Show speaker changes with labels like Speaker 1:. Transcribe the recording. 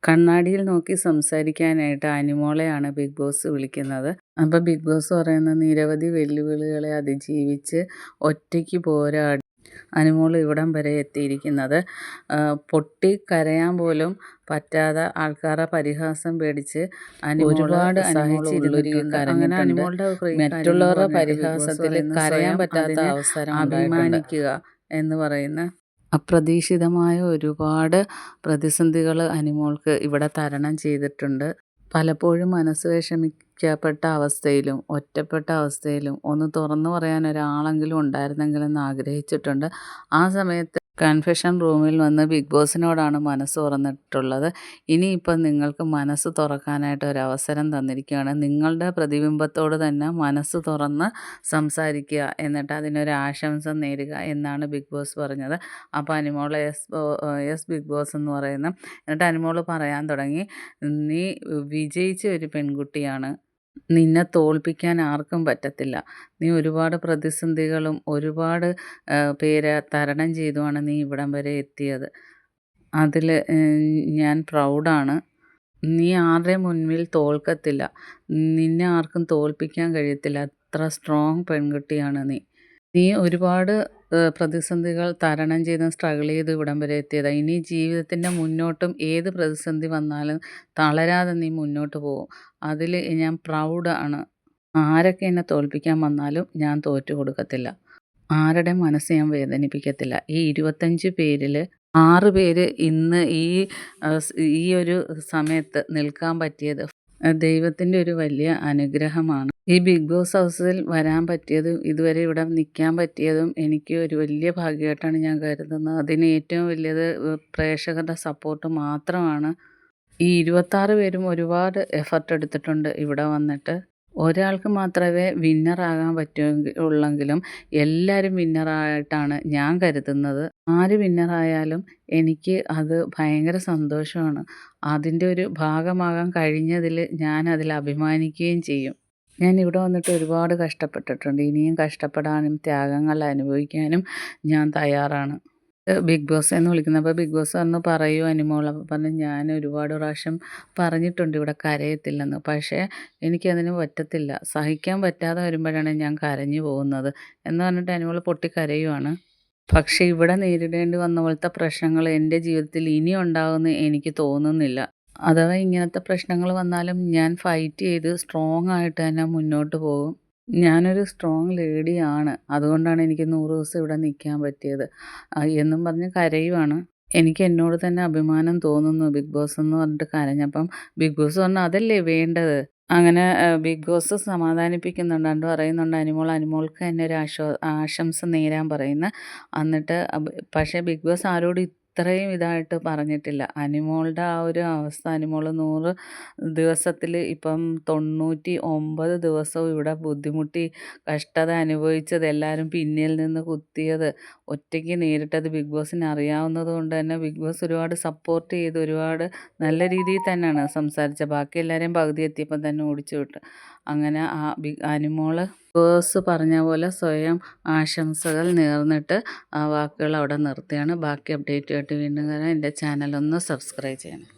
Speaker 1: കണ്ണാടിയിൽ നോക്കി സംസാരിക്കാനായിട്ട് അനിമോളെയാണ് ബിഗ് ബോസ് വിളിക്കുന്നത്. അപ്പോൾ ബിഗ് ബോസ് പറയുന്ന നിരവധി വെല്ലുവിളികളെ അതിജീവിച്ച് ഒറ്റയ്ക്ക് പോരാടി അനിമോൾ ഇവിടം വരെ എത്തിയിരിക്കുന്നത്. പൊട്ടി കരയാൻ പോലും പറ്റാതെ ആൾക്കാരുടെ പരിഹാസം പേടിച്ച് ഒരുപാട് സഹിച്ചിരുന്നിട്ടുണ്ട്. അങ്ങനെ അനിമോളുടെ മറ്റുള്ളവരുടെ പരിഹാസത്തിൽ കരയാൻ പറ്റാത്ത അവസരം അഭിമാനിക്കുക എന്ന് പറയുന്ന അപ്രതീക്ഷിതമായ ഒരുപാട് പ്രതിസന്ധികൾ അനിമോൾക്ക് ഇവിടെ തരണം ചെയ്തിട്ടുണ്ട്. പലപ്പോഴും മനസ്സ് വിഷമിക്കപ്പെട്ട അവസ്ഥയിലും ഒറ്റപ്പെട്ട അവസ്ഥയിലും ഒന്ന് തുറന്നു പറയാൻ ഒരാളെങ്കിലും ഉണ്ടായിരുന്നെങ്കിലെന്ന് ആഗ്രഹിച്ചിട്ടുണ്ട്. ആ സമയത്ത് കൺഫെഷൻ റൂമിൽ വന്ന് ബിഗ് ബോസിനോടാണ് മനസ്സ് തുറന്നിട്ടുള്ളത്. ഇനിയിപ്പം നിങ്ങൾക്ക് മനസ്സ് തുറക്കാനായിട്ട് ഒരവസരം തന്നിരിക്കുകയാണ്. നിങ്ങളുടെ പ്രതിബിംബത്തോട് തന്നെ മനസ്സ് തുറന്ന് സംസാരിക്കുക, എന്നിട്ട് അതിനൊരു ആശംസ നേരുക എന്നാണ് ബിഗ് ബോസ് പറഞ്ഞത്. അപ്പോൾ അനിമോൾ യെസ് ബിഗ് ബോസ് എന്ന് പറയുന്ന, എന്നിട്ട് അനിമോൾ പറയാൻ തുടങ്ങി, നീ വിജയിച്ച ഒരു പെൺകുട്ടിയാണ്, നിന്നെ തോൽപ്പിക്കാൻ ആർക്കും പറ്റത്തില്ല. നീ ഒരുപാട് പ്രതിസന്ധികളും ഒരുപാട് പേരെ തരണം ചെയ്തുമാണ് നീ ഇവിടം വരെ എത്തിയത്. അതിൽ ഞാൻ പ്രൗഡാണ്. നീ ആരുടെ മുൻപിൽ തോൽക്കത്തില്ല. നിന്നെ ആർക്കും തോൽപ്പിക്കാൻ കഴിയത്തില്ല. അത്ര സ്ട്രോങ് പെൺകുട്ടിയാണ് നീ. നീ ഒരുപാട് പ്രതിസന്ധികൾ തരണം ചെയ്ത് സ്ട്രഗിൾ ചെയ്ത് ഇവിടം വരെ എത്തിയതാണ്. ഇനി ജീവിതത്തിൻ്റെ മുന്നോട്ടും ഏത് പ്രതിസന്ധി വന്നാലും തളരാതെ നീ മുന്നോട്ട് പോകും. അതിൽ ഞാൻ പ്രൗഡാണ്. ആരൊക്കെ എന്നെ തോൽപ്പിക്കാൻ വന്നാലും ഞാൻ തോറ്റു കൊടുക്കത്തില്ല. ആരുടെ മനസ്സ് ഞാൻ വേദനിപ്പിക്കത്തില്ല. ഈ 25 പേരിൽ 6 പേര് ഇന്ന് ഈ ഒരു സമയത്ത് നിൽക്കാൻ പറ്റിയത് ദൈവത്തിൻ്റെ ഒരു വലിയ അനുഗ്രഹമാണ്. ഈ ബിഗ് ബോസ് ഹൗസിൽ വരാൻ പറ്റിയതും ഇതുവരെ ഇവിടെ നിൽക്കാൻ പറ്റിയതും എനിക്ക് ഒരു വലിയ ഭാഗ്യമായിട്ടാണ് ഞാൻ കരുതുന്നത്. അതിന് ഏറ്റവും വലിയത് പ്രേക്ഷകരുടെ സപ്പോർട്ട് മാത്രമാണ്. ഈ 26 പേരും ഒരുപാട് എഫർട്ട് എടുത്തിട്ടുണ്ട് ഇവിടെ വന്നിട്ട്. ഒരാൾക്ക് മാത്രമേ വിന്നറാകാൻ ഉള്ളെങ്കിലും എല്ലാവരും വിന്നറായിട്ടാണ് ഞാൻ കരുതുന്നത്. ആര് വിന്നറായാലും എനിക്ക് അത് ഭയങ്കര സന്തോഷമാണ്. അതിൻ്റെ ഒരു ഭാഗമാകാൻ കഴിഞ്ഞതിൽ ഞാൻ അതിൽ അഭിമാനിക്കുകയും ചെയ്യും. ഞാൻ ഇവിടെ വന്നിട്ട് ഒരുപാട് കഷ്ടപ്പെട്ടിട്ടുണ്ട്. ഇനിയും കഷ്ടപ്പെടാനും ത്യാഗങ്ങൾ അനുഭവിക്കാനും ഞാൻ തയ്യാറാണ്. ബിഗ് ബോസ് എന്ന് വിളിക്കുന്നത്. അപ്പോൾ ബിഗ് ബോസ് എന്ന് പറയൂ അനിമോൾ. അപ്പോൾ പറഞ്ഞു, ഞാൻ ഒരുപാട് പ്രാവശ്യം പറഞ്ഞിട്ടുണ്ട് ഇവിടെ കരയത്തില്ലെന്ന്. പക്ഷേ എനിക്കതിന് പറ്റത്തില്ല. സഹിക്കാൻ പറ്റാതെ വരുമ്പോഴാണ് ഞാൻ കരഞ്ഞു പോകുന്നത് എന്ന് പറഞ്ഞിട്ട് അനിമോൾ പൊട്ടിക്കരയുവാണ്. പക്ഷേ ഇവിടെ നേരിടേണ്ടി വന്ന പോലത്തെ പ്രശ്നങ്ങൾ എൻ്റെ ജീവിതത്തിൽ ഇനി ഉണ്ടാകുമെന്ന് എനിക്ക് തോന്നുന്നില്ല. അഥവാ ഇങ്ങനത്തെ പ്രശ്നങ്ങൾ വന്നാലും ഞാൻ ഫൈറ്റ് ചെയ്ത് സ്ട്രോങ് ആയിട്ട് തന്നെ മുന്നോട്ട് പോകും. ഞാനൊരു സ്ട്രോങ് ലേഡിയാണ്. അതുകൊണ്ടാണ് എനിക്ക് 100 ദിവസം ഇവിടെ നിൽക്കാൻ പറ്റിയത് എന്നും പറഞ്ഞ് കരയുവാണ്. എനിക്ക് എന്നോട് തന്നെ അഭിമാനം തോന്നുന്നു ബിഗ് ബോസ് എന്ന് പറഞ്ഞിട്ട് കരഞ്ഞപ്പം. ബിഗ് ബോസ് പറഞ്ഞു, അതല്ലേ വേണ്ടത്. അങ്ങനെ ബിഗ് ബോസ് സമാധാനിപ്പിക്കുന്നുണ്ട്. പറയുന്നുണ്ട് അനിമോൾക്ക് തന്നെ ഒരു ആശംസ നേരാൻ പറയുന്നത്. എന്നിട്ട് പക്ഷേ ബിഗ് ബോസ് ആരോടും ഇത്രയും ഇതായിട്ട് പറഞ്ഞിട്ടില്ല. അനിമോളുടെ ആ ഒരു അവസ്ഥ, അനിമോൾ 100 ദിവസത്തിൽ ഇപ്പം 99 ദിവസവും ഇവിടെ ബുദ്ധിമുട്ടി കഷ്ടത അനുഭവിച്ചത്, എല്ലാവരും പിന്നിൽ നിന്ന് കുത്തിയത്, ഒറ്റയ്ക്ക് നേരിട്ടത് ബിഗ് ബോസിന് അറിയാവുന്നത് കൊണ്ട് തന്നെ ബിഗ് ബോസ് ഒരുപാട് സപ്പോർട്ട് ചെയ്ത് ഒരുപാട് നല്ല രീതിയിൽ തന്നെയാണ് സംസാരിച്ചത്. ബാക്കി എല്ലാവരെയും പകുതി എത്തിയപ്പം തന്നെ ഓടിച്ചു വിട്ടു. അങ്ങനെ അനിമോൾ ബോസ് പറഞ്ഞ പോലെ സ്വയം ആശംസകൾ നേർന്നിട്ട് ആ വാക്കുകൾ അവിടെ നിർത്തുകയാണ്. ബാക്കി അപ്ഡേറ്റുമായിട്ട് വീണ്ടും വരാം. എൻ്റെ ചാനലൊന്ന് സബ്സ്ക്രൈബ് ചെയ്യണം.